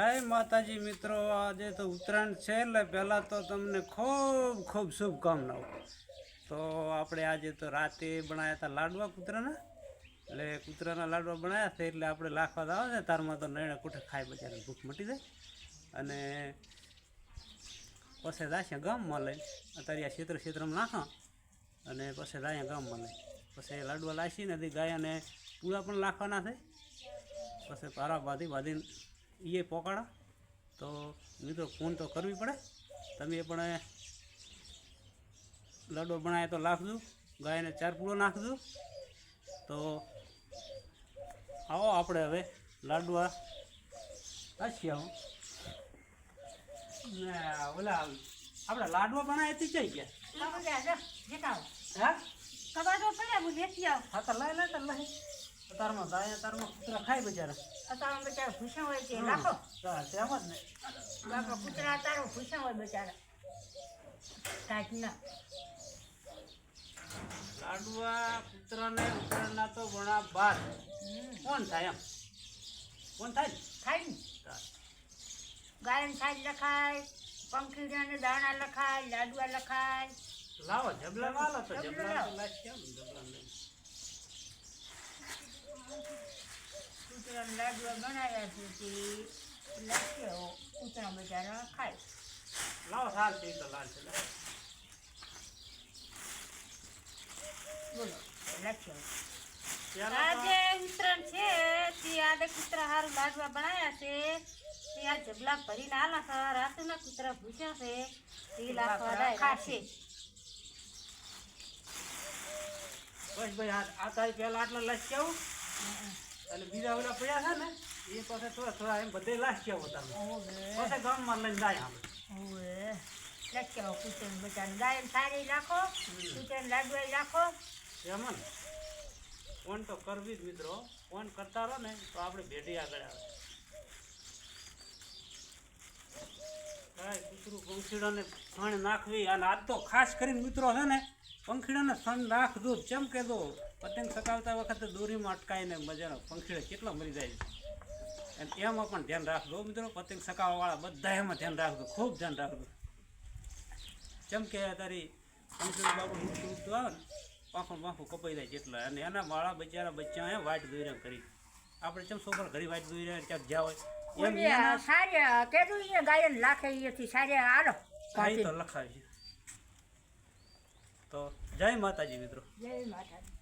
જય માતાજી મિત્રો, આજે તો ઉત્તરાયણ છે એટલે પહેલાં તો તમને ખૂબ ખૂબ શુભકામનાઓ। તો આપણે આજે તો રાતે બનાવ્યા હતા લાડવા કૂતરાના, એટલે કૂતરાના લાડવા બનાવ્યા છે એટલે આપણે લાખવા આવે છે તારમાં તો નૈણે કુઠે ખાઈ બચારે ભૂખ મટી જાય। અને પછી જાય ગામમાં લઈને અત્યારે આ ક્ષેત્રમાં નાખો અને પછી જાય ગામમાં લઈ પછી લાડવા લાસીને ગાયને પૂળા પણ લાખવાના છે। પછી પારા બાંધીને એ પોકાડા તો મિત્રો ફોન તો કરવી પડે, તમે પણ લાડવો બનાવે તો લાખજો, ગાયને 4 પૂળો નાખજો। તો આવો આપણે હવે લાડવા નાખી આવો ને ઓલા આપણે લાડવા બનાવે તે જઈ ગયા હા તો લઈ તારમાં જાય તારમાં કૂતરા ખાય બચારા અતારમાં બચારા ભૂસા હોય છે લાખો તેમ જ ને બાપા કૂતરા તારો ભૂસા હોય બચારા કાંઈક ના લાડવા કૂતરાને ઉતરાણના તો ઘણા બાદ કોણ થાય એમ કોણ થાય થાય ને ગાયન સાજ લખાય, પંખીડાને દાણા લખાય, લાડવા લખાય। લાવો જબલા વાલો તો જબલા તો લાશ કેમ જબલા લઈ કૂતરાને લાડવા બનાવ્યા છે તે લખ્યો કૂતરા બચારા ખાય। લાવો સાલ છે તો લાલ છે બોલો લખ્યો ત્યારે આજે ઉત્તરાયણ છે તે આજે કૂતરા હારું લાડવા બનાવ્યા છે તે આ જબલા ભરીને આલા છે રાતના કૂતરા ભૂસ્યા છે તે લાખવા ખાશે। બસ ભાઈ આ તારી પહેલા આટલા લાશ કેવું એટલે બીજા ઓલા પડ્યા છે ને એ પાસે થોડા એમ બધે લાશ કેવો તમે પછી ગામમાં લઈને જાય આપણે લખ્યો કૂતરાને બચારાને ગાયન સારી રાખો, કૂતરાને લાડવા રાખો। એમ ને ફોન તો કરવી જ મિત્રો, ફોન કરતા રહો ને તો આપણે ભેટી આગળ આવે। કૂતરું પંખીડાને સણ નાખવી અને આજ તો ખાસ કરીને મિત્રો છે ને પંખીડાને સણ નાખજો ચમ કે દો પતંગ સકાવતા વખતે દોરીમાં અટકાઈને મજાનો પંખીડા કેટલા મરી જાય છે અને એમાં પણ ધ્યાન રાખજો મિત્રો, પતંગ સકાવવાવાળા બધા એમાં ધ્યાન રાખજો, ખૂબ ધ્યાન રાખજો। જેમ કે તારી પંખીડું બાબુ ઉઠતું આવે ને પાંખું કપાઈ જાય જેટલા અને એના વાળા બચ્ચા એ વાટ દોર્યા કરી આપણે ચમ સોફર ઘડી વાટ દોર્યા ક્યાંક જ્યાં હોય સારી કેટલું ગાયન લાખે એથી સારી આલો તો લખાવી છે। તો જય માતાજી મિત્રો, જય માતાજી।